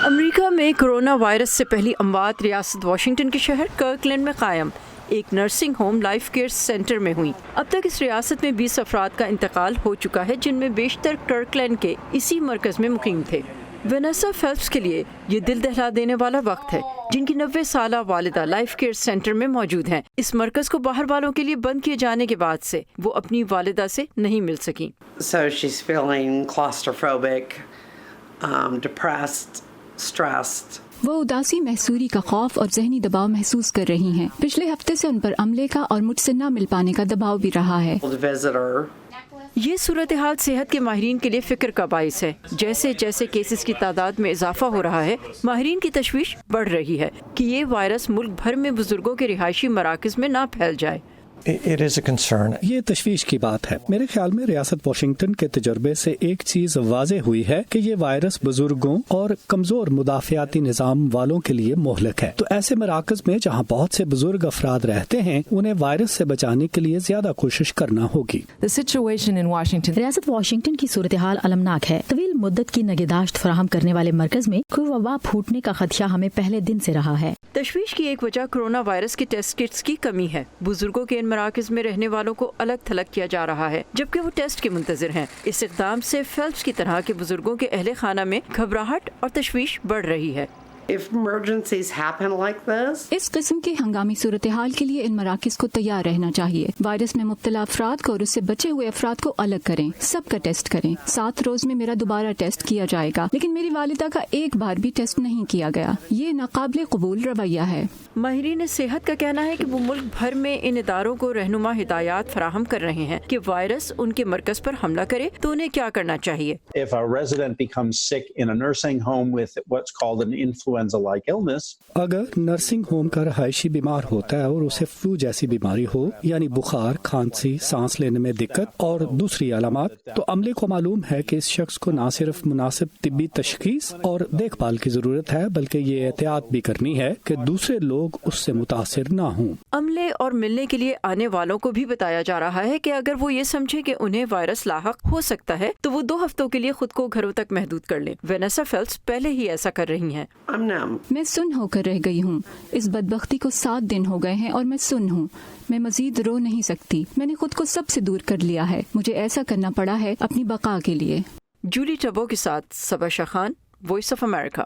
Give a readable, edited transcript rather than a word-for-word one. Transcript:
امریکہ میں corona virus سے پہلی اموات ریاست واشنگٹن کے شہر کرکلینڈ میں قائم ایک nursing home life care centre میں ہوئی۔ اب تک اس ریاست میں 20 افراد کا انتقال ہو چکا ہے، جن میں بیشتر کرکلینڈ کے اسی مرکز میں مقیم تھے۔ وینیسا فیلپس کے لیے یہ دل دہلا دینے والا وقت ہے، جن کی 90 سالہ والدہ لائف کیئر سینٹر میں موجود ہیں۔ اس مرکز کو باہر والوں کے لیے بند کیے جانے کے بعد سے وہ اپنی والدہ سے نہیں مل سکیں۔ So she's feeling claustrophobic, depressed, stressed. وہ اداسی، محصوری کا خوف اور ذہنی دباؤ محسوس کر رہی ہیں۔ پچھلے ہفتے سے ان پر عملے کا اور مجھ سے نہ مل پانے کا دباؤ بھی رہا ہے۔ یہ صورتحال صحت کے ماہرین کے لیے فکر کا باعث ہے۔ جیسے جیسے کیسز کی تعداد میں اضافہ ہو رہا ہے، ماہرین کی تشویش بڑھ رہی ہے کہ یہ وائرس ملک بھر میں بزرگوں کے رہائشی مراکز میں نہ پھیل جائے۔ It is a concern. یہ تشویش کی بات ہے۔ میرے خیال میں ریاست واشنگٹن کے تجربے سے ایک چیز واضح ہوئی ہے کہ یہ وائرس بزرگوں اور کمزور مدافعاتی نظام والوں کے لیے مہلک ہے۔ تو ایسے مراکز میں جہاں بہت سے بزرگ افراد رہتے ہیں، انہیں وائرس سے بچانے کے لیے زیادہ کوشش کرنا ہوگی۔ ریاست واشنگٹن کی صورتحال المناک ہے۔ طویل مدت کی نگہداشت فراہم کرنے والے مرکز میں کوئی وبا پھوٹنے کا خدشہ ہمیں پہلے دن سے رہا ہے۔ تشویش کی ایک وجہ کرونا وائرس کے ٹیسٹ کٹس کی کمی ہے۔ بزرگوں کے ان مراکز میں رہنے والوں کو الگ تھلگ کیا جا رہا ہے، جبکہ وہ ٹیسٹ کے منتظر ہیں۔ اس اقدام سے فیلپس کی طرح کے بزرگوں کے اہل خانہ میں گھبراہٹ اور تشویش بڑھ رہی ہے۔ If emergencies happen like this, اس قسم کی ہنگامی صورتحال کے لیے ان مراکز کو تیار رہنا چاہیے۔ وائرس میں مبتلا افراد کو اور اس سے بچے ہوئے افراد کو الگ کریں، سب کا ٹیسٹ کریں۔ 7 روز میں میرا دوبارہ ٹیسٹ کیا جائے گا، لیکن میری والدہ کا ایک بار بھی ٹیسٹ نہیں کیا گیا۔ یہ ناقابل قبول رویہ ہے۔ ماہرین صحت کا کہنا ہے کہ وہ ملک بھر میں ان اداروں کو رہنما ہدایات فراہم کر رہے ہیں کہ وائرس ان کے مرکز پر حملہ کرے تو انہیں کیا کرنا چاہیے۔ If a resident becomes sick in a nursing home with what's called an influenza-like illness, اگر نرسنگ ہوم کا رہائشی بیمار ہوتا ہے اور اسے فلو جیسی بیماری ہو، یعنی بخار، کھانسی، سانس لینے میں دقت اور دوسری علامات، تو عملے کو معلوم ہے کہ اس شخص کو نہ صرف مناسب طبی تشخیص اور دیکھ بھال کی ضرورت ہے، بلکہ یہ احتیاط بھی کرنی ہے کہ دوسرے لوگ اس سے متاثر نہ ہوں۔ عملے اور ملنے کے لیے آنے والوں کو بھی بتایا جا رہا ہے کہ اگر وہ یہ سمجھے کہ انہیں وائرس لاحق ہو سکتا ہے تو وہ 2 ہفتوں کے لیے خود کو گھروں تک محدود کر لیں۔ وینیسا فیلپس پہلے ہی ایسا کر رہی ہیں۔ میں سن ہو کر رہ گئی ہوں۔ اس بدبختی کو 7 دن ہو گئے ہیں اور میں سن ہوں۔ میں مزید رو نہیں سکتی۔ میں نے خود کو سب سے دور کر لیا ہے۔ مجھے ایسا کرنا پڑا ہے اپنی بقا کے لیے۔ جولی ٹبو کے ساتھ صبا شاہ خان، وائس آف امریکہ۔